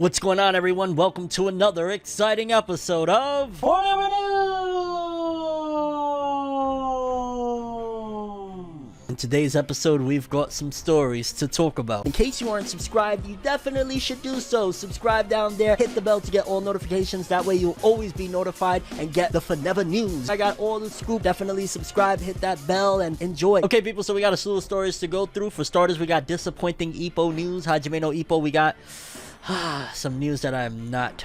What's going on, everyone? Welcome to another exciting episode of ForneverNews! In today's episode, we've got some stories to talk about. In case you aren't subscribed, you definitely should do so. Subscribe down there, hit the bell to get all notifications. That way you'll always be notified and get the ForneverNews. I got all the scoop. Definitely subscribe, hit that bell, and enjoy. Okay, people, so we got a slew of stories to go through. For starters, we got disappointing Ippo news. Hajime no Ippo, we got some news that I'm not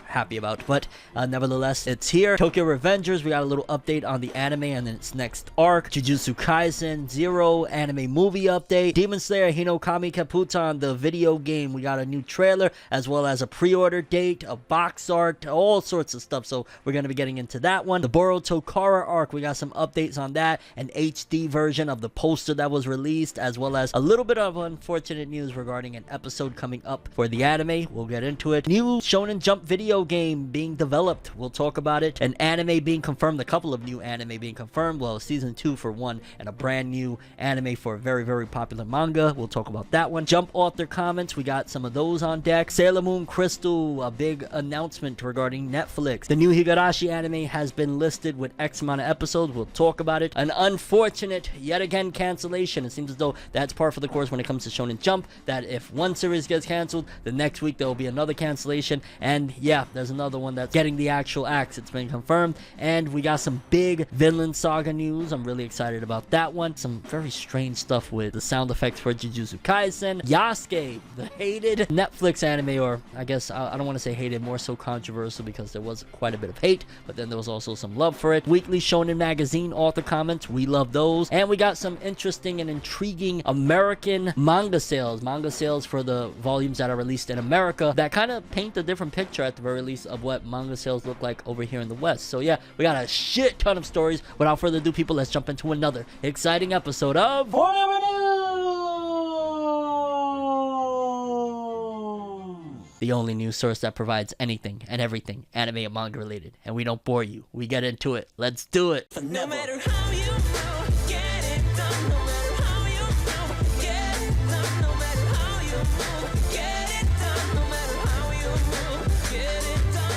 happy about, but nevertheless, it's here. Tokyo Revengers, we got a little update on the anime and its next arc. Jujutsu Kaisen Zero anime movie update. Demon Slayer Hinokami Kaputan, the video game, we got a new trailer as well as a pre-order date, a box art, all sorts of stuff, so we're going to be getting into that one. The Boruto Kara arc, we got some updates on that, an HD version of the poster that was released, as well as a little bit of unfortunate news regarding an episode coming up for the anime. We'll get into it. New Shonen Jump video game being developed, we'll talk about it. An anime being confirmed, a couple of new anime being confirmed, well, season 2 for one, and a brand new anime for a very popular manga. We'll talk about that one. Jump author comments, we got some of those on deck. Sailor Moon Crystal, a big announcement regarding Netflix. The new Higurashi anime has been listed with X amount of episodes. We'll talk about it. An unfortunate yet again cancellation. It seems as though that's par for the course when it comes to Shonen Jump, that if one series gets canceled, the next week there will be another cancellation. And yeah, there's another one that's getting the actual axe. It's been confirmed. And we got some big Vinland Saga news. I'm really excited about that one. Some very strange stuff with the sound effects for Jujutsu Kaisen. Yasuke, the hated Netflix anime, or I guess I don't want to say hated, more so controversial, because there was quite a bit of hate, but then there was also some love for it. Weekly Shonen Magazine author comments, we love those. And we got some interesting and intriguing American manga sales for the volumes that are released in America that kind of paint a different picture at the very least of what manga sales look like over here in the West. So yeah, we got a shit ton of stories. Without further ado, people, let's jump into another exciting episode of ForneverNews, the only news source that provides anything and everything anime and manga related, and we don't bore you. We get into it. Let's do it. No matter how you feel, get it done. No matter how you feel, get it done. No matter how you move, get it done. No matter how you move, get it done.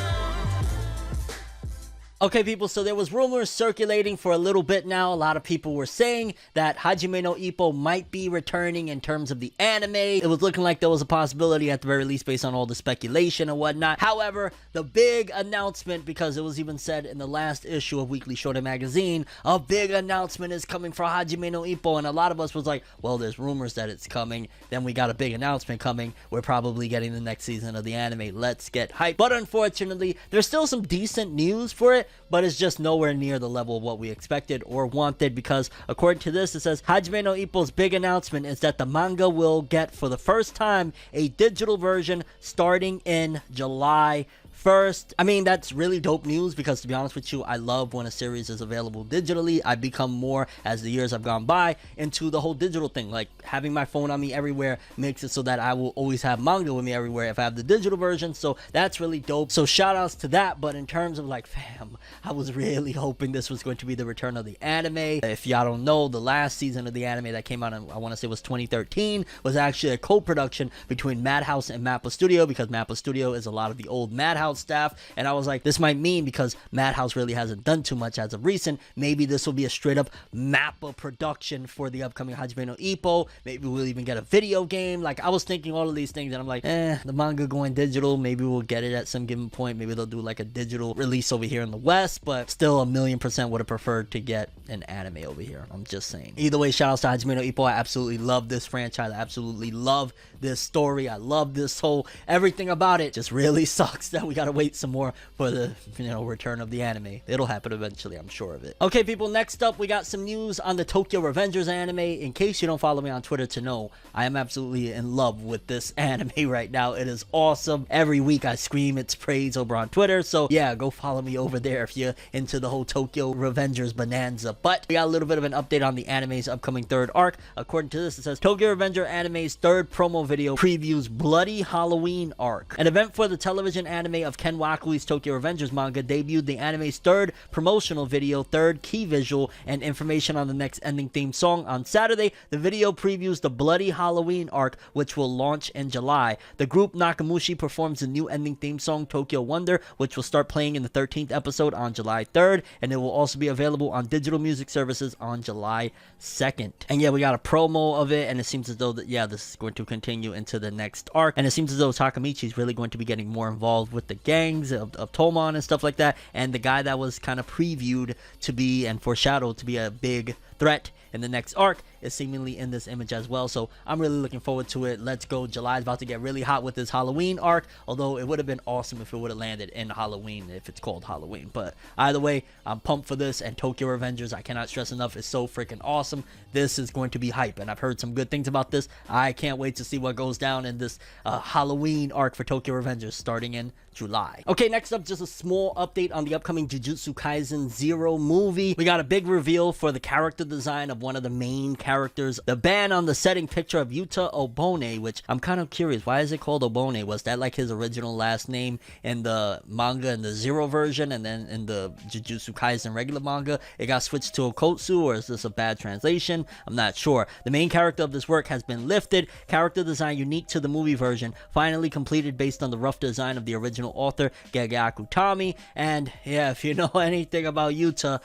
Okay, people, so there was rumors circulating for a little bit now. A lot of people were saying that Hajime no Ippo might be returning in terms of the anime. It was looking like there was a possibility at the very least based on all the speculation and whatnot. However, the big announcement, because it was even said in the last issue of Weekly Shonen Magazine, a big announcement is coming for Hajime no Ippo, and a lot of us was like, well, there's rumors that it's coming. Then we got a big announcement coming. We're probably getting the next season of the anime. Let's get hyped. But unfortunately, there's still some decent news for it, but it's just nowhere near the level of what we expected or wanted, because according to this, it says Hajime no Ippo's big announcement is that the manga will get, for the first time, a digital version starting in July 1st. I mean, that's really dope news, because to be honest with you, I love when a series is available digitally. I've become more, as the years have gone by, into the whole digital thing. Like, having my phone on me everywhere makes it so that I will always have manga with me everywhere if I have the digital version, so that's really dope. So shout outs to that. But in terms of like, fam, I was really hoping this was going to be the return of the anime. If y'all don't know, the last season of the anime that came out in, I want to say, was 2013, was actually a co-production between Madhouse and Mappa Studio, because Mappa Studio is a lot of the old Madhouse staff. And I was like, this might mean, because Madhouse really hasn't done too much as of recent, maybe this will be a straight up Mappa production for the upcoming Hajime no Ippo. Maybe we'll even get a video game. Like, I was thinking all of these things, and I'm like, the manga going digital, maybe we'll get it at some given point. Maybe they'll do like a digital release over here in the West, but still, 1,000,000% would have preferred to get an anime over here. I'm just saying. Either way, shout out to Hajime no Ippo. I absolutely love this franchise. I absolutely love this story. I love this whole everything about it. Just really sucks that we gotta wait some more for the return of the anime. It'll happen eventually, I'm sure of it. Okay, people, next up we got some news on the Tokyo Revengers anime. In case you don't follow me on Twitter to know, I am absolutely in love with this anime right now. It is awesome. Every week I scream its praise over on Twitter, so yeah, go follow me over there if you're into the whole Tokyo Revengers bonanza. But we got a little bit of an update on the anime's upcoming third arc. According to this, it says Tokyo Revenger anime's third promo video previews Bloody Halloween arc, an event for the television anime of Ken Wakui's Tokyo Revengers manga debuted the anime's third promotional video, third key visual, and information on the next ending theme song on Saturday. The video previews the Bloody Halloween arc, which will launch in July. The group Nakamushi performs the new ending theme song, Tokyo Wonder, which will start playing in the 13th episode on July 3rd, and it will also be available on digital music services on July 2nd. And yeah, we got a promo of it, and it seems as though that, yeah, this is going to continue into the next arc, and it seems as though Takamichi is really going to be getting more involved with the gangs of Tomon and stuff like that, and the guy that was kind of previewed to be and foreshadowed to be a big threat in the next arc is seemingly in this image as well. So I'm really looking forward to it. Let's go. July is about to get really hot with this Halloween arc, although it would have been awesome if it would have landed in Halloween, if it's called Halloween. But either way, I'm pumped for this, and Tokyo Revengers, I cannot stress enough, is so freaking awesome. This is going to be hype, and I've heard some good things about this. I can't wait to see what goes down in this Halloween arc for Tokyo Revengers starting in July. Okay, next up, just a small update on the upcoming Jujutsu Kaisen 0 movie. We got a big reveal for the character design of one of the main characters. The band on the setting picture of Yuta Obone, which I'm kind of curious, why is it called Obone? Was that like his original last name in the manga in the Zero version, and then in the Jujutsu Kaisen regular manga it got switched to Okotsu, or is this a bad translation? I'm not sure. The main character of this work has been lifted. Character design unique to the movie version, finally completed based on the rough design of the original author Gege Akutami. And yeah, if you know anything about Yuta,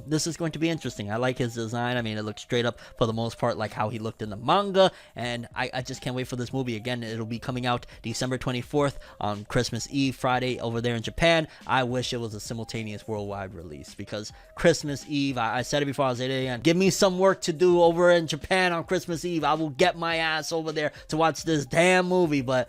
this is going to be interesting. I like his design. I mean, it looks straight up for the most part like how he looked in the manga, and I just can't wait for this movie. Again, it'll be coming out December 24th on Christmas Eve, Friday over there in Japan. I wish it was a simultaneous worldwide release, because Christmas Eve, I said it before, I was saying, give me some work to do over in Japan on Christmas Eve. I will get my ass over there to watch this damn movie. But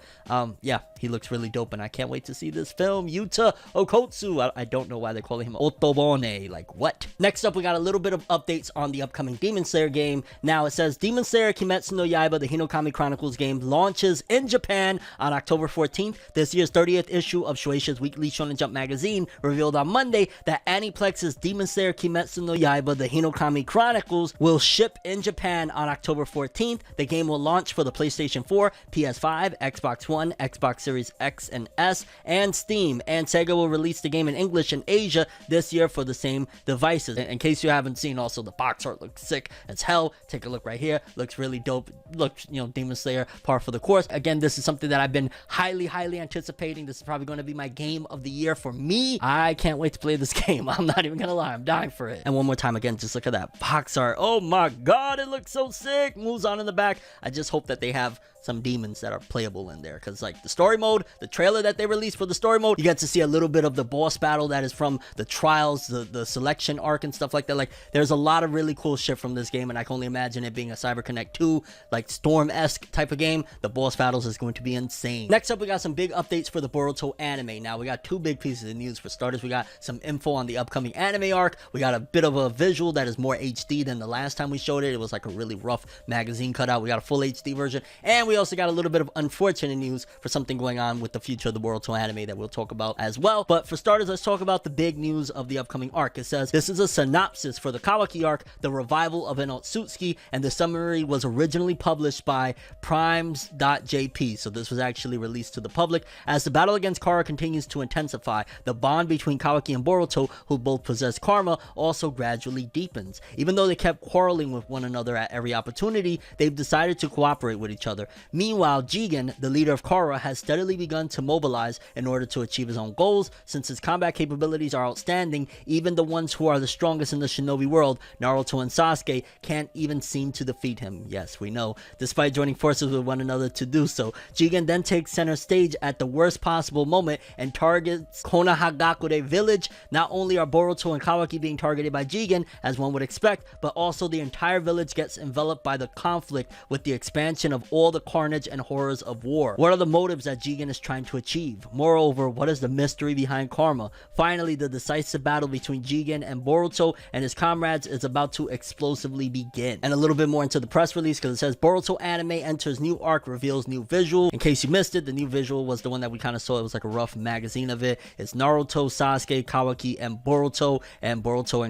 yeah, he looks really dope, and I can't wait to see this film. Yuta Okotsu. I don't know why they're calling him Otobone. Like, what? Next up, we got a little bit of updates on the upcoming Demon Slayer game. Now, it says Demon Slayer Kimetsu no Yaiba, the Hinokami Chronicles game, launches in Japan on October 14th. This year's 30th issue of Shueisha's weekly Shonen Jump magazine revealed on Monday that Aniplex's Demon Slayer Kimetsu no Yaiba, the Hinokami Chronicles, will ship in Japan on October 14th. The game will launch for the PlayStation 4, PS5, Xbox One, Xbox Series X and S, and Steam. And Sega will release the game in English in Asia this year for the same devices. In case you haven't seen, also the box art looks sick as hell. Take a look right here. Looks really dope. Looks, you know, Demon Slayer par for the course. Again, this is something that I've been highly anticipating. This is probably going to be my game of the year for me. I can't wait to play this game. I'm not even gonna lie, I'm dying for it. And one more time, again, just look at that box art. Oh my god, it looks so sick. Moves on in the back. I just hope that they have some demons that are playable in there, because like the story mode, the trailer that they released for the story mode, you get to see a little bit of the boss battle that is from the trials, the selection arc and stuff like that. Like, there's a lot of really cool shit from this game, and I can only imagine it being a CyberConnect 2 like Storm-esque type of game. The boss battles is going to be insane. Next up, we got some big updates for the Boruto anime. Now, we got two big pieces of news. For starters, we got some info on the upcoming anime arc. We got a bit of a visual that is more HD than the last time we showed it. It was like a really rough magazine cutout. We got a full HD version, and we also got a little bit of unfortunate news for something going on with the future of the Boruto anime that we'll talk about as well. But for starters, let's talk about the big news of the upcoming arc. It says this is a synopsis for the Kawaki arc, the revival of an Otsutsuki, and the summary was originally published by Primes.jp. So this was actually released to the public. As the battle against Kara continues to intensify, the bond between Kawaki and Boruto, who both possess karma, also gradually deepens. Even though they kept quarreling with one another at every opportunity, they've decided to cooperate with each other. Meanwhile, Jigen, the leader of Kara, has steadily begun to mobilize in order to achieve his own goals. Since his combat capabilities are outstanding, even the ones who are the strongest in the shinobi world, Naruto and Sasuke, can't even seem to defeat him. Yes, we know, despite joining forces with one another to do so. Jigen then takes center stage at the worst possible moment and targets Konohagakure village. Not only are Boruto and Kawaki being targeted by Jigen, as one would expect, but also the entire village gets enveloped by the conflict with the expansion of all the carnage and horrors of war. What are the motives that Jigen is trying to achieve? Moreover, what is the mystery behind karma? Finally, the decisive battle between Jigen and Boruto and his comrades is about to explosively begin. And a little bit more into the press release, because it says Boruto anime enters new arc, reveals new visual. In case you missed it, the new visual was the one that we kind of saw. It was like a rough magazine of it. It's Naruto, Sasuke, Kawaki, and Boruto and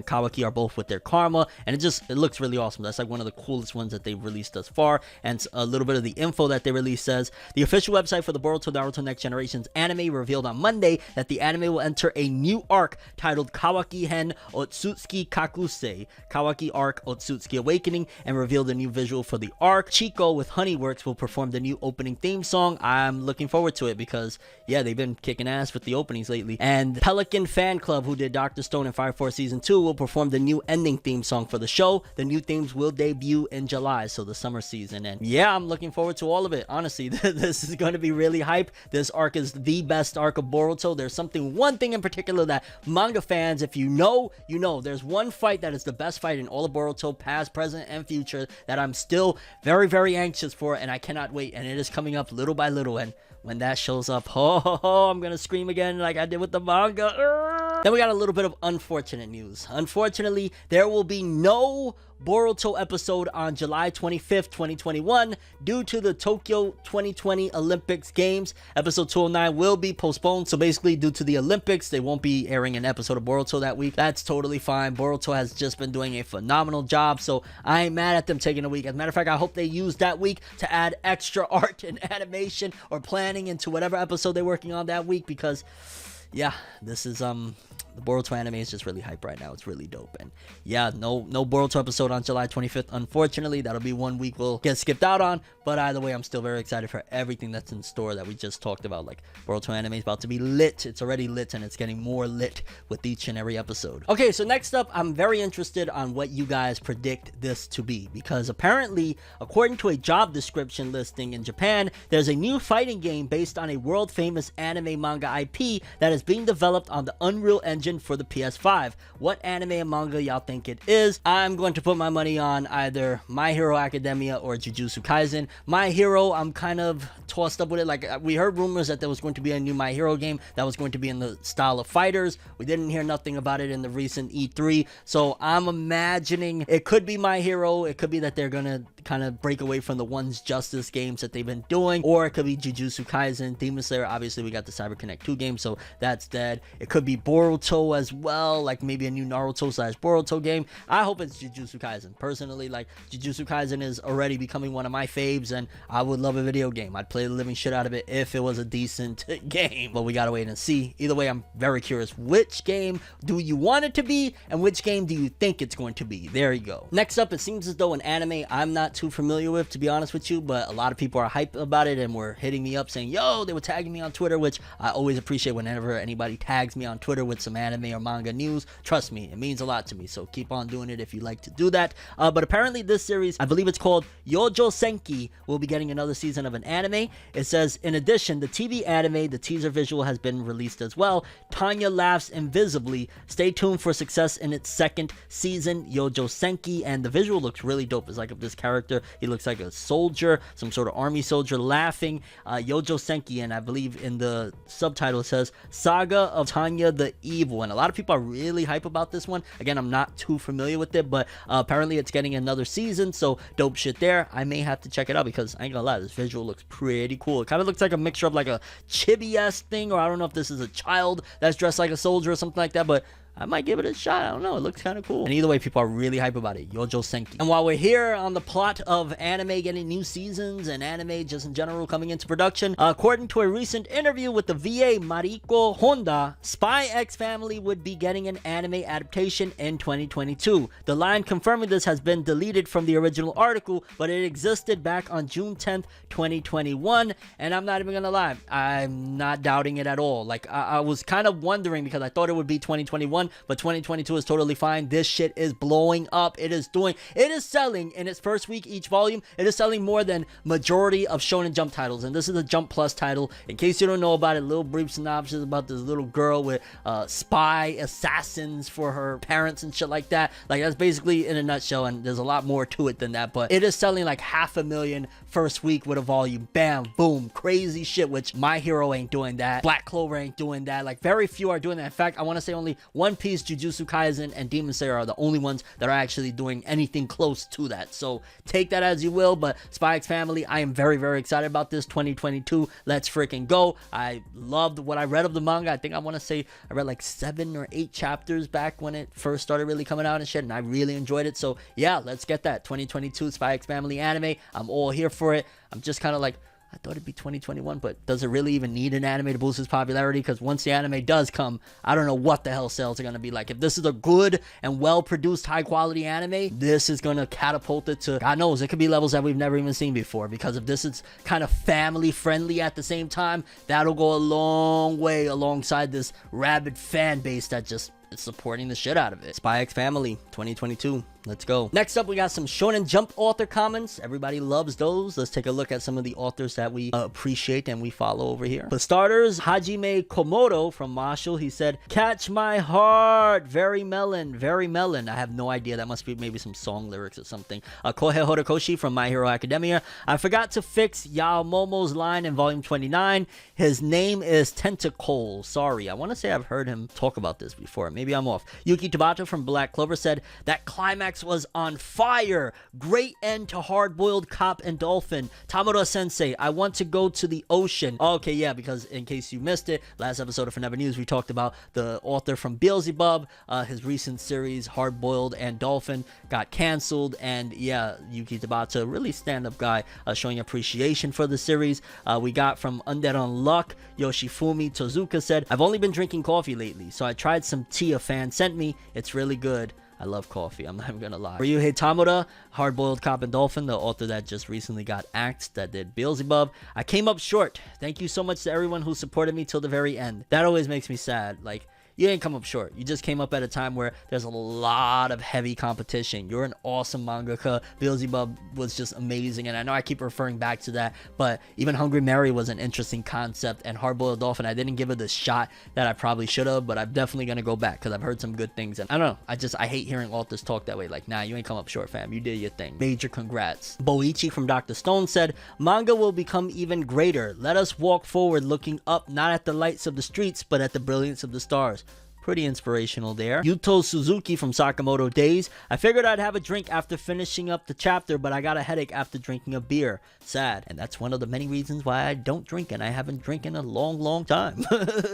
Kawaki are both with their karma, and it looks really awesome. That's like one of the coolest ones that they've released thus far. And a little bit of the info that they released says, the official website for the Boruto Naruto Next Generation's anime revealed on Monday that the anime will enter a new arc titled Kawaki Hen Otsutsuki Kakusei, Kawaki Arc Otsutsuki Awakening, and revealed a new visual for the arc. Chico with Honeyworks will perform the new opening theme song. I'm looking forward to it because, yeah, they've been kicking ass with the openings lately. And Pelican Fan Club, who did Dr. Stone and Fire Force Season 2, will perform the new ending theme song for the show. The new themes will debut in July, so the summer season. And yeah, I'm looking forward to all of it. Honestly, this is going to be really hype. This arc is the best arc of Boruto. There's one thing in particular that manga fans, if you know, you know. There's one fight that is the best fight in all of Boruto, past, present, and future, that I'm still very, very anxious for, and I cannot wait. And it is coming up little by little, and when that shows up, I'm gonna scream again like I did with the manga. Then we got a little bit of unfortunate news. Unfortunately, there will be no Boruto episode on July 25th, 2021 due to the Tokyo 2020 Olympics Games. Episode 209 will be postponed, so basically due to the Olympics, they won't be airing an episode of Boruto that week. That's totally fine. Boruto has just been doing a phenomenal job, so I ain't mad at them taking a week. As a matter of fact, I hope they use that week to add extra art and animation or planning into whatever episode they're working on that week, because yeah, this is the Boruto anime is just really hype right now. It's really dope. And yeah, no Boruto episode on July 25th. Unfortunately, that'll be one week we'll get skipped out on. But either way, I'm still very excited for everything that's in store that we just talked about. Like, Boruto anime is about to be lit. It's already lit, and it's getting more lit with each and every episode. Okay, so next up, I'm very interested on what you guys predict this to be, because apparently, according to a job description listing in Japan, there's a new fighting game based on a world-famous anime manga IP that is being developed on the Unreal Engine for the PS5. What anime and manga y'all think it is? I'm going to put my money on either My Hero Academia or Jujutsu Kaisen. My Hero, I'm kind of tossed up with it. Like, we heard rumors that there was going to be a new My Hero game that was going to be in the style of fighters. We didn't hear nothing about it in the recent E3, so I'm imagining it could be My Hero. It could be that they're gonna kind of break away from the One's Justice games that they've been doing, or it could be Jujutsu Kaisen, Demon Slayer. Obviously, we got the Cyber Connect 2 game, so that's dead. It could be Boruto as well, like maybe a new Naruto / Boruto game. I hope it's Jujutsu Kaisen. Personally, like, Jujutsu Kaisen is already becoming one of my faves, and I would love a video game. I'd play the living shit out of it if it was a decent game, but we gotta wait and see. Either way, I'm very curious. Which game do you want it to be, and which game do you think it's going to be? There you go. Next up, it seems as though an anime I'm not too familiar with, to be honest with you, but a lot of people are hyped about it and were hitting me up saying, yo, they were tagging me on Twitter, which I always appreciate whenever anybody tags me on Twitter with some anime or manga news. Trust me, it means a lot to me, so keep on doing it if you like to do that. But apparently this series, I believe it's called Youjosenki, will be getting another season of an anime. It says, in addition, the TV anime, the teaser visual has been released as well. Tanya laughs invisibly. Stay tuned for success in its second season, Youjosenki, and the visual looks really dope. It's like of this character, he looks like a soldier, some sort of army soldier laughing. Youjosenki, and I believe in the subtitle it says Saga of Tanya the Evil, and a lot of people are really hype about this one. Again, I'm not too familiar with it, but apparently it's getting another season, so dope shit there. I may have to check it out because I ain't gonna lie, this visual looks pretty cool. It kind of looks like a mixture of like a chibi-esque thing, or I don't know if this is a child that's dressed like a soldier or something like that, but I might give it a shot. I don't know. It looks kind of cool. And either way, people are really hype about it. Youjosenki. And while we're here on the plot of anime getting new seasons and anime just in general coming into production, according to a recent interview with the VA Mariko Honda, Spy X Family would be getting an anime adaptation in 2022. The line confirming this has been deleted from the original article, but it existed back on June 10th, 2021. And I'm not even gonna lie, I'm not doubting it at all. Like, I was kind of wondering because I thought it would be 2021. But 2022 is totally fine. This shit is blowing up. It is selling in its first week each volume. It is selling more than majority of Shonen Jump titles, and this is a Jump Plus title. In case you don't know about it, little brief synopsis about this little girl with spy assassins for her parents and shit like that. Like, that's basically in a nutshell, and there's a lot more to it than that, but it is selling like 500,000 first week with a volume. Bam, boom, crazy shit, which My Hero ain't doing that. Black Clover ain't doing that. Like, very few are doing that. In fact, I want to say only one One Piece, Jujutsu Kaisen, and Demon Slayer are the only ones that are actually doing anything close to that. So take that as you will, but Spy X Family, I am very, very excited about this. 2022, let's freaking go. I loved what I read of the manga. I think I want to say I read like 7 or 8 chapters back when it first started really coming out and shit, and I really enjoyed it. So yeah, let's get that 2022 Spy X Family anime. I'm all here for it. I'm just kind of like, I thought it'd be 2021, but does it really even need an anime to boost its popularity? Because once the anime does come, I don't know what the hell sales are going to be like. If this is a good and well-produced, high-quality anime, this is going to catapult it to, God knows, it could be levels that we've never even seen before. Because if this is kind of family-friendly at the same time, that'll go a long way alongside this rabid fan base that just is supporting the shit out of it. Spy X Family 2022. Let's go. Next up, we got some Shonen Jump author comments. Everybody loves those. Let's take a look at some of the authors that we appreciate and we follow over here. For starters, Hajime Komodo from Marshall. He said, "Catch my heart. Very melon. Very melon." I have no idea. That must be maybe some song lyrics or something. Kohei Horikoshi from My Hero Academia. "I forgot to fix Yao Momo's line in volume 29. His name is Tentacle. Sorry." I want to say I've heard him talk about this before. Maybe I'm off. Yuki Tabata from Black Clover said, "That climax was on fire. Great end to Hard Boiled Cop and Dolphin. Tamura Sensei, I want to go to the ocean." Okay, yeah, because in case you missed it, last episode of ForneverNews, we talked about the author from Beelzebub. His recent series, Hard Boiled and Dolphin, got canceled. And yeah, Yuki Tabata, really stand-up guy, showing appreciation for the series. We got from Undead Unluck, Yoshifumi Tozuka said, "I've only been drinking coffee lately, so I tried some tea a fan sent me. It's really good. I love coffee. I'm not even gonna lie." Ryuhei Tamura, Hard Boiled Cop and Dolphin, the author that just recently got axed, that did Beelzebub. "I came up short. Thank you so much to everyone who supported me till the very end." That always makes me sad. Like, you didn't come up short. You just came up at a time where there's a lot of heavy competition. You're an awesome mangaka. Beelzebub was just amazing, and I know I keep referring back to that, but even Hungry Mary was an interesting concept, and Hard Boiled Dolphin, I didn't give it the shot that I probably should have, but I'm definitely going to go back because I've heard some good things, and I don't know. I hate hearing authors talk that way. Like, nah, you ain't come up short, fam. You did your thing. Major congrats. Boichi from Dr. Stone said, "Manga will become even greater. Let us walk forward looking up, not at the lights of the streets, but at the brilliance of the stars." Pretty inspirational there. Yuto Suzuki from Sakamoto Days. "I figured I'd have a drink after finishing up the chapter, but I got a headache after drinking a beer. Sad." And that's one of the many reasons why I don't drink, and I haven't drank in a long, long time.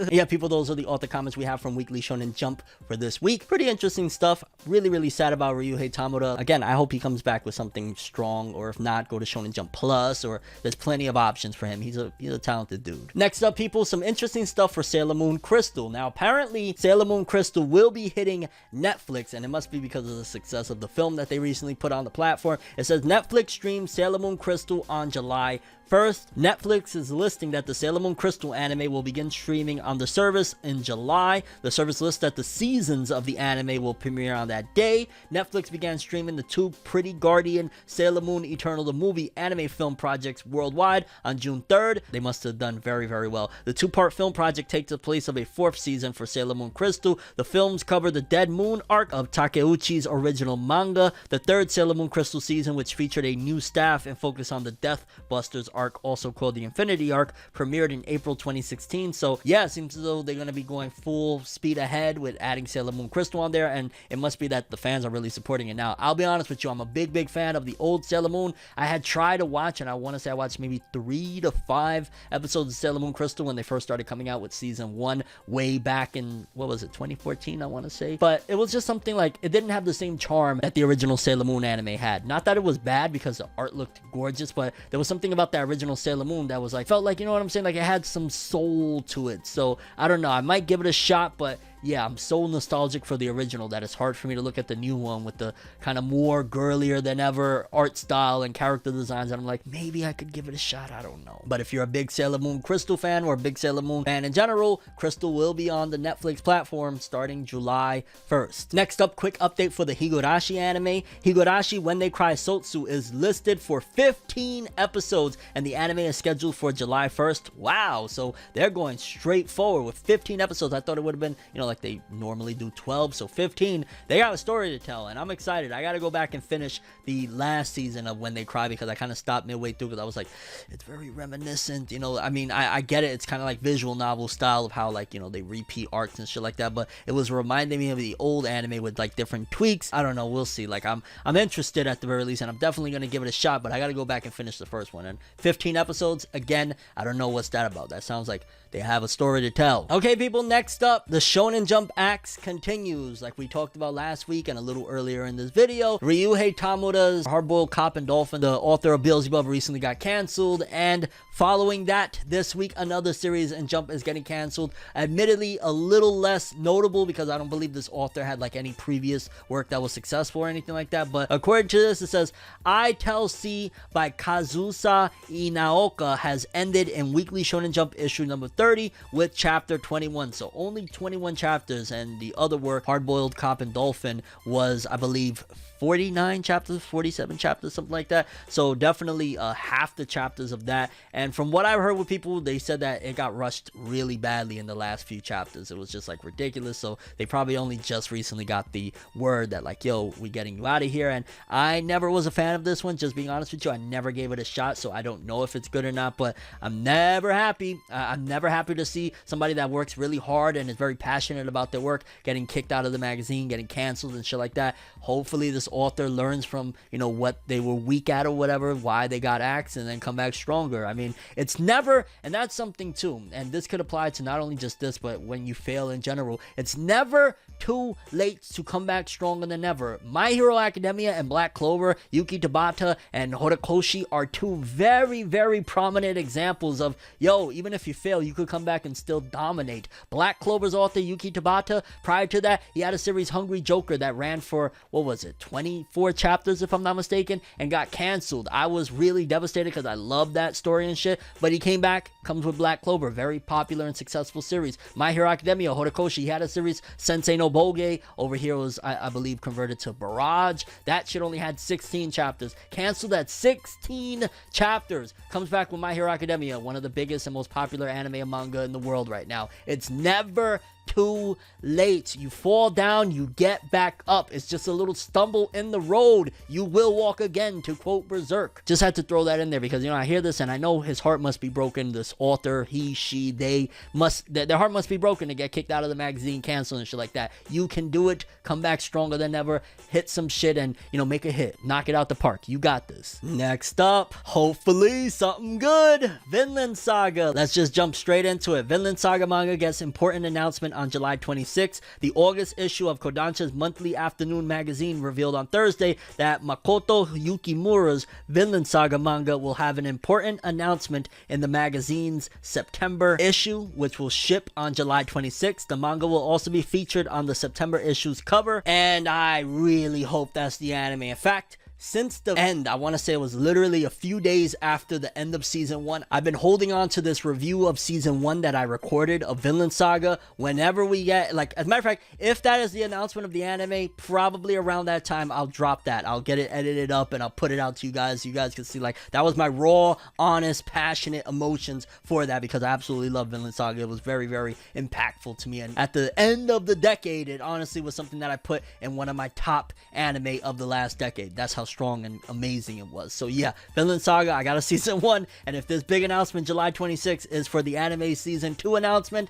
Yeah, people, those are the author comments we have from Weekly Shonen Jump for this week. Pretty interesting stuff. Really, really sad about Ryuhei Tamura. Again, I hope he comes back with something strong, or if not, go to Shonen Jump Plus, or there's plenty of options for him. He's a talented dude. Next up, people, some interesting stuff for Sailor Moon Crystal. Now, apparently, Sailor Moon Crystal will be hitting Netflix, and it must be because of the success of the film that they recently put on the platform. It says Netflix streams Sailor Moon Crystal on July 1st. Netflix is listing that the Sailor Moon Crystal anime will begin streaming on the service in July. The service lists that the seasons of the anime will premiere on that day. Netflix began streaming the two Pretty Guardian Sailor Moon Eternal the Movie anime film projects worldwide on June 3rd. They must have done very, very well. The two-part film project takes the place of a 4th season for Sailor Moon Crystal. The films cover the Dead Moon arc of Takeuchi's original manga, the 3rd Sailor Moon Crystal season, which featured a new staff and focused on the Death Busters arc, also called the Infinity arc, premiered in April 2016. So yeah, it seems as though they're going to be going full speed ahead with adding Sailor Moon Crystal on there, and it must be that the fans are really supporting it now. I'll be honest with you, I'm a big fan of the old Sailor Moon. I had tried to watch, and I want to say I watched maybe 3 to 5 episodes of Sailor Moon Crystal when they first started coming out with season 1 way back in, what was it, 2014, I want to say. But it was just something like, it didn't have the same charm that the original Sailor Moon anime had. Not that it was bad, because the art looked gorgeous, but there was something about that original Sailor Moon that was like, felt like, you know what I'm saying, like it had some soul to it. So I don't know, I might give it a shot, but yeah, I'm so nostalgic for the original that it's hard for me to look at the new one with the kind of more girlier than ever art style and character designs, and I'm like, maybe I could give it a shot, I don't know. But if you're a big Sailor Moon Crystal fan, or a big Sailor Moon fan in general, Crystal will be on the Netflix platform starting July 1st. Next up, quick update for the Higurashi anime. Higurashi When They Cry Sotsu is listed for 15 episodes, and the anime is scheduled for July 1st. Wow, so they're going straight forward with 15 episodes. I thought it would have been, you know, like they normally do 12, so 15. They got a story to tell, and I'm excited. I gotta go back and finish the last season of When They Cry, because I kind of stopped midway through, because I was like, it's very reminiscent, you know. I mean, I get it, it's kind of like visual novel style of how, like, you know, they repeat arcs and shit like that, but it was reminding me of the old anime with like different tweaks. I don't know, we'll see. Like, I'm interested at the very least, and I'm definitely gonna give it a shot, but I gotta go back and finish the first one. And 15 episodes, again, I don't know what's that about. That sounds like they have a story to tell. Okay, people, next up, the Shonen Jump axe continues. Like we talked about last week and a little earlier in this video, Ryuhei Tamura's Hardboiled Cop and Dolphin, the author of Beelzebub, recently got canceled, and following that, this week, another series in Jump is getting canceled. Admittedly, a little less notable, because I don't believe this author had like any previous work that was successful or anything like that, but according to this, it says, I Tell C by Kazusa Inaoka has ended in Weekly Shonen Jump issue number 30 with chapter 21. So only 21 chapters, and the other work, Hardboiled Cop and Dolphin, was, I believe, 49 chapters, 47 chapters, something like that. So definitely half the chapters of that. And from what I've heard with people, they said that it got rushed really badly in the last few chapters. It was just like ridiculous. So they probably only just recently got the word that like, yo, we getting you out of here. And I never was a fan of this one, just being honest with you. I never gave it a shot, so I don't know if it's good or not, but I'm never happy. I'm never happy to see somebody that works really hard and is very passionate about their work getting kicked out of the magazine, getting canceled and shit like that. Hopefully this author learns from, you know, what they were weak at or whatever, why they got axed, and then come back stronger. I mean, it's never, and that's something too, and this could apply to not only just this, but when you fail in general, it's never too late to come back stronger than ever. My Hero Academia and Black Clover, Yuki Tabata and Horikoshi are two very, very prominent examples of, yo, even if you fail, you could come back and still dominate. Black Clover's author, Yuki Tabata, prior to that, he had a series, Hungry Joker, that ran for, what was it, 24 chapters, if I'm not mistaken, and got canceled. I was really devastated because I love that story and shit, but he came back, comes with Black Clover, very popular and successful series. My Hero Academia, Horikoshi, he had a series, Sensei no Boge, over here was, I believe, converted to Barrage. That shit only had 16 chapters, canceled at 16 chapters, comes back with My Hero Academia, one of the biggest and most popular anime and manga in the world right now. It's never too late. You fall down, you get back up. It's just a little stumble in the road. You will walk again, to quote Berserk. Just had to throw that in there because, you know, I hear this and I know his heart must be broken. This author, he, she, they must, their heart must be broken to get kicked out of the magazine, canceled and shit like that. You can do it. Come back stronger than ever. Hit some shit and, you know, make a hit. Knock it out the park. You got this. Next up, hopefully something good. Vinland Saga. Let's just jump straight into it. Vinland Saga manga gets important announcement on July 26th. The August issue of Kodansha's monthly afternoon magazine revealed on Thursday that Makoto Yukimura's Vinland Saga manga will have an important announcement in the magazine's September issue, which will ship on July 26th. The manga will also be featured on the September issue's cover, and I really hope that's the anime. In fact, since the end, I want to say it was literally a few days after the end of season 1, I've been holding on to this review of season 1 that I recorded of Vinland Saga. Whenever we get, like, as a matter of fact, if that is the announcement of the anime, probably around that time, I'll drop that. I'll get it edited up and I'll put it out to you guys. You guys can see, like, that was my raw, honest, passionate emotions for that, because I absolutely love Vinland Saga. It was very, very impactful to me. And at the end of the decade, it honestly was something that I put in one of my top anime of the last decade. That's how strong and amazing it was. So yeah, Vinland Saga, I got a season 1, and if this big announcement July 26th is for the anime season 2 announcement,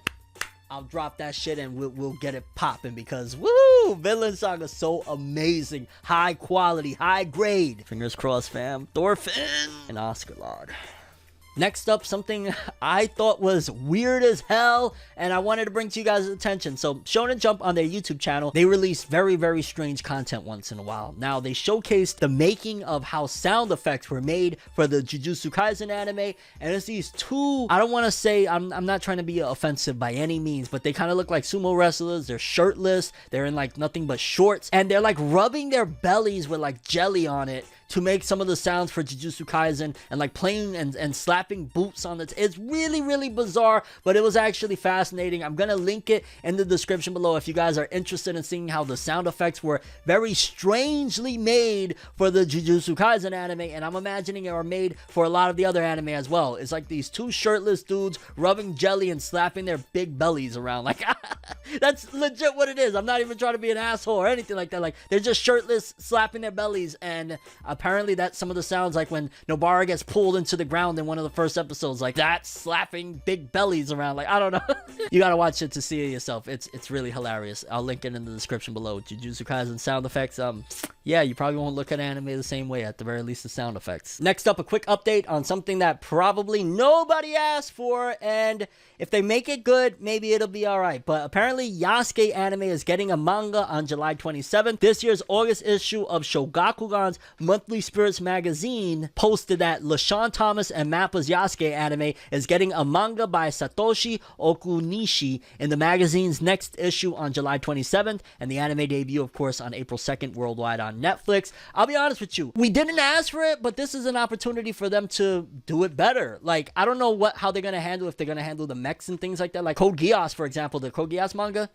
I'll drop that shit and we'll get it popping, because woo, Vinland Saga is so amazing, high quality, high grade. Fingers crossed, fam. Thorfinn and Oscar Lord. Next up, something I thought was weird as hell, and I wanted to bring to you guys' attention. So, Shonen Jump on their YouTube channel, they release very, very strange content once in a while. Now, they showcased the making of how sound effects were made for the Jujutsu Kaisen anime, and it's these two, I don't want to say, I'm not trying to be offensive by any means, but they kind of look like sumo wrestlers. They're shirtless, they're in like nothing but shorts, and they're like rubbing their bellies with like jelly on it to make some of the sounds for Jujutsu Kaisen and like playing and slapping boots on it. It's really, really bizarre, but it was actually fascinating. I'm gonna link it in the description below if you guys are interested in seeing how the sound effects were very strangely made for the Jujutsu Kaisen anime, and I'm imagining it are made for a lot of the other anime as well. It's like these two shirtless dudes rubbing jelly and slapping their big bellies around. Like, that's legit what it is. I'm not even trying to be an asshole or anything like that. Like, they're just shirtless, slapping their bellies, and apparently that's some of the sounds like when Nobara gets pulled into the ground in one of the first episodes. Like, that's slapping big bellies around. Like, I don't know. You gotta watch it to see it yourself. It's really hilarious. I'll link it in the description below. Jujutsu Kaisen sound effects. Yeah, you probably won't look at anime the same way, at the very least the sound effects. Next up, a quick update on something that probably nobody asked for, and if they make it good, maybe it'll be alright. But apparently Yasuke Anime is getting a manga on July 27th. This year's August issue of Shogakugan's Monthly Spirits magazine posted that LaShawn Thomas and Mappa's Yasuke Anime is getting a manga by Satoshi Okunishi in the magazine's next issue on July 27th, and the anime debut, of course, on April 2nd worldwide on Netflix. I'll be honest with you, we didn't ask for it, but this is an opportunity for them to do it better. Like, I don't know how they're gonna handle, if they're gonna handle the mechs and things like that. Like Code Geass, for example, the Code Geass manga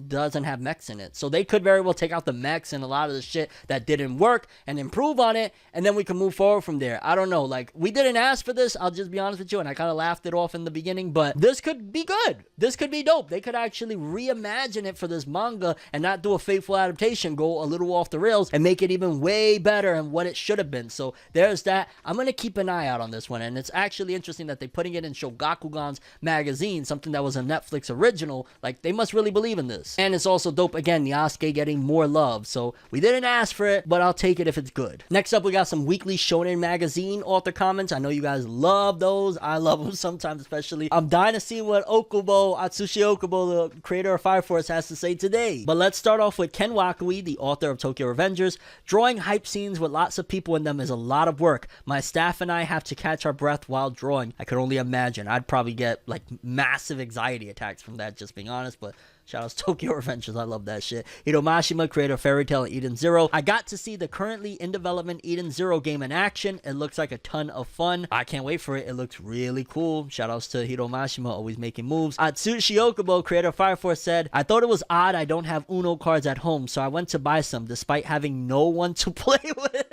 doesn't have mechs in it, so they could very well take out the mechs and a lot of the shit that didn't work and improve on it, and then we can move forward from there. I don't know, like, we didn't ask for this, I'll just be honest with you, and I kind of laughed it off in the beginning, but this could be good. This could be dope. They could actually reimagine it for this manga and not do a faithful adaptation, go a little off the rails and make it even way better and what it should have been. So there's that. I'm gonna keep an eye out on this one, and it's actually interesting that they're putting it in Shogakugan's magazine, something that was a Netflix original. Like, they must really believe in this. And it's also dope, again, Yasuke getting more love. So we didn't ask for it, but I'll take it if it's good. Next up, we got some weekly Shonen magazine author comments. I know you guys love those. I love them sometimes, especially. I'm dying to see what Atsushi Okubo, the creator of Fire Force, has to say today. But let's start off with Ken Wakui, the author of Tokyo Revengers. Drawing hype scenes with lots of people in them is a lot of work. My staff and I have to catch our breath while drawing. I could only imagine. I'd probably get like massive anxiety attacks from that, just being honest, but shout out to Tokyo Revengers. I love that shit. Hiro Mashima, creator of Fairy Tail and Eden Zero. I got to see the currently in development Eden Zero game in action. It looks like a ton of fun. I can't wait for it. It looks really cool. Shout outs to Hiro Mashima, always making moves. Atsushi Okubo, creator of Fire Force, said, I thought it was odd I don't have Uno cards at home, so I went to buy some despite having no one to play with.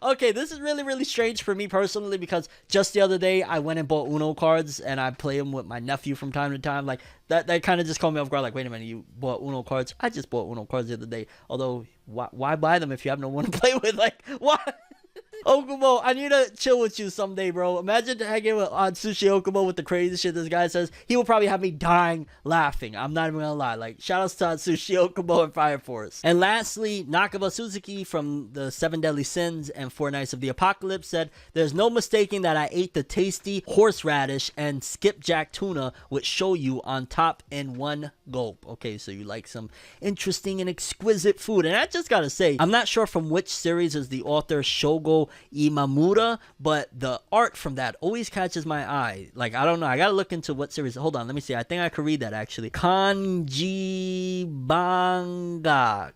Okay, this is really, really strange for me personally, because just the other day I went and bought Uno cards and I play them with my nephew from time to time. Like, that kind of just caught me off guard. Like, wait a minute, you bought Uno cards? I just bought Uno cards the other day. Although, why buy them if you have no one to play with? Like, why? Okubo, I need to chill with you someday, bro. Imagine hanging with Atsushi Okubo with the crazy shit this guy says. He will probably have me dying laughing. I'm not even gonna lie. Like, shout outs to Atsushi Okubo and Fire Force. And lastly, Nakaba Suzuki from the 7 Deadly Sins and 4 Nights of the Apocalypse said, there's no mistaking that I ate the tasty horseradish and skipjack tuna with shoyu on top in one gulp. Okay, so you like some interesting and exquisite food. And I just gotta say, I'm not sure from which series is the author Shogo Imamura, but the art from that always catches my eye. Like, I don't know, I gotta look into what series. Hold on, let me see. I think I could read that actually. Kanji Banka.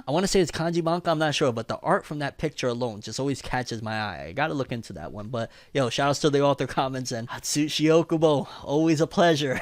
I want to say it's Kanji Banka, I'm not sure, but the art from that picture alone just always catches my eye. I gotta look into that one. But yo, shout outs to the author comments and Atsushi Okubo, always a pleasure.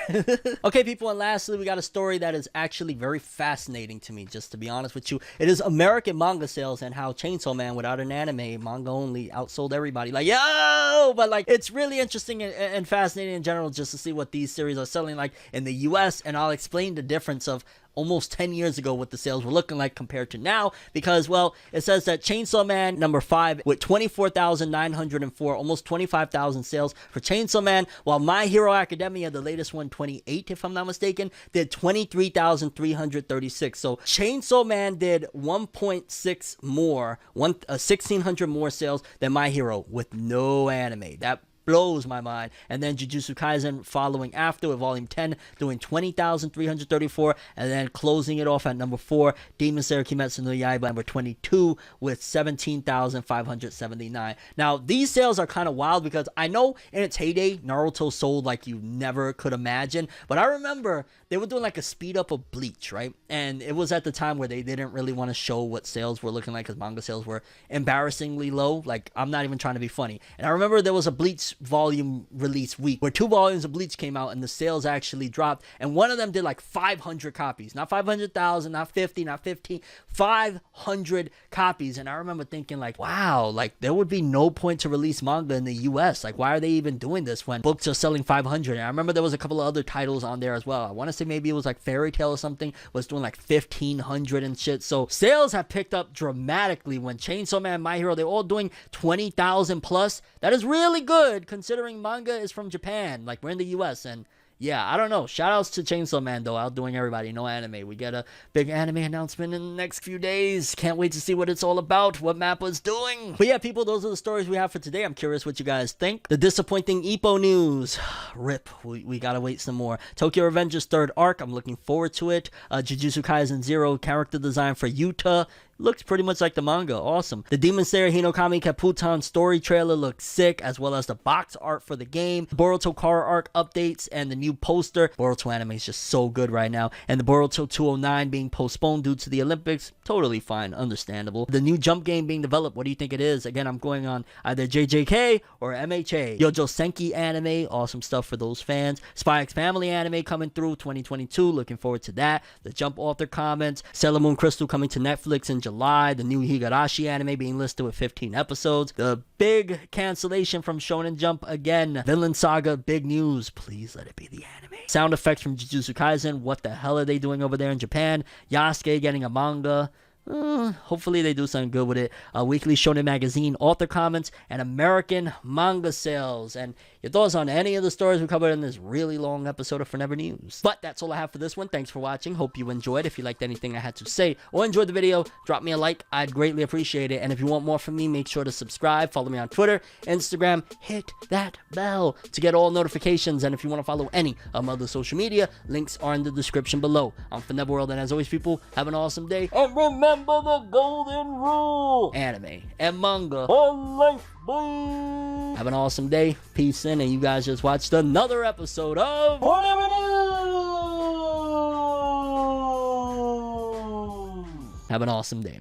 Okay, people, and lastly, we got a story that is actually very fascinating to me, just to be honest with you. It is American manga sales and how Chainsaw Man, without an anime, manga only, outsold everybody. Like, yo! But like, it's really interesting and fascinating in general just to see what these series are selling like in the US, and I'll explain the difference of almost 10 years ago what the sales were looking like compared to now, because, well, it says that Chainsaw Man number 5 with 24,904, almost 25,000 sales for Chainsaw Man, while My Hero Academia, the latest one, 28 if I'm not mistaken, did 23,336. So Chainsaw Man did 1.6 more, 1,600 more sales than My Hero with no anime. That blows my mind. And then Jujutsu Kaisen following after with volume 10 doing 20,334, and then closing it off at number 4, Demon Slayer Kimetsu no Yaiba number 22 with 17,579. Now these sales are kind of wild because I know in its heyday Naruto sold like you never could imagine, but I remember they were doing like a speed up of Bleach, right? And it was at the time where they didn't really want to show what sales were looking like because manga sales were embarrassingly low. Like, I'm not even trying to be funny. And I remember there was a Bleach volume release week where 2 volumes of Bleach came out and the sales actually dropped, and one of them did like 500 copies, not 500,000, not 50, not 15, 500 copies. And I remember thinking like, wow, like there would be no point to release manga in the US. Like, why are they even doing this when books are selling 500? And I remember there was a couple of other titles on there as well. I want to say maybe it was like Fairy Tail or something was doing like 1,500 and shit. So sales have picked up dramatically when Chainsaw Man, My Hero, they're all doing 20,000 plus. That is really good considering manga is from Japan. Like, we're in the US, and yeah, I don't know. Shout outs to Chainsaw Man though, outdoing everybody. No anime. We get a big anime announcement in the next few days. Can't wait to see what it's all about, what Mappa's doing. But yeah, people, those are the stories we have for today. I'm curious what you guys think. The disappointing Ippo news. Rip. We gotta wait some more. Tokyo Revengers 3rd arc. I'm looking forward to it. Jujutsu Kaisen 0 character design for Yuta. Looks pretty much like the manga. Awesome. The Demon Slayer Hinokami Kaputan story trailer looks sick, as well as the box art for the game. Boruto car arc updates and the new poster. Boruto anime is just so good right now. And the Boruto 209 being postponed due to the Olympics. Totally fine. Understandable. The new Jump game being developed. What do you think it is? Again, I'm going on either JJK or MHA. Youjosenki anime. Awesome stuff for those fans. Spy X Family anime coming through 2022. Looking forward to that. The Jump author comments. Sailor Moon Crystal coming to Netflix in July. The new Higurashi anime being listed with 15 episodes. The big cancellation from Shonen Jump again. Vinland Saga, big news. Please let it be the anime. Sound effects from Jujutsu Kaisen. What the hell are they doing over there in Japan? Yasuke getting a manga. Hopefully they do something good with it. Weekly Shonen Magazine author comments and American manga sales. And your thoughts on any of the stories we covered in this really long episode of ForneverNews. But that's all I have for this one. Thanks for watching. Hope you enjoyed. If you liked anything I had to say or enjoyed the video, drop me a like. I'd greatly appreciate it. And if you want more from me, make sure to subscribe. Follow me on Twitter, Instagram. Hit that bell to get all notifications. And if you want to follow any of my other social media, links are in the description below. I'm ForneverWorld, and as always, people, have an awesome day. And remember the golden rule: anime and manga for life, boy. Have an awesome day. Peace in, and you guys just watched another episode of ForneverNews. Have an awesome day.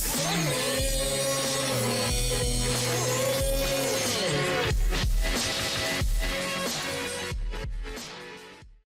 Funny.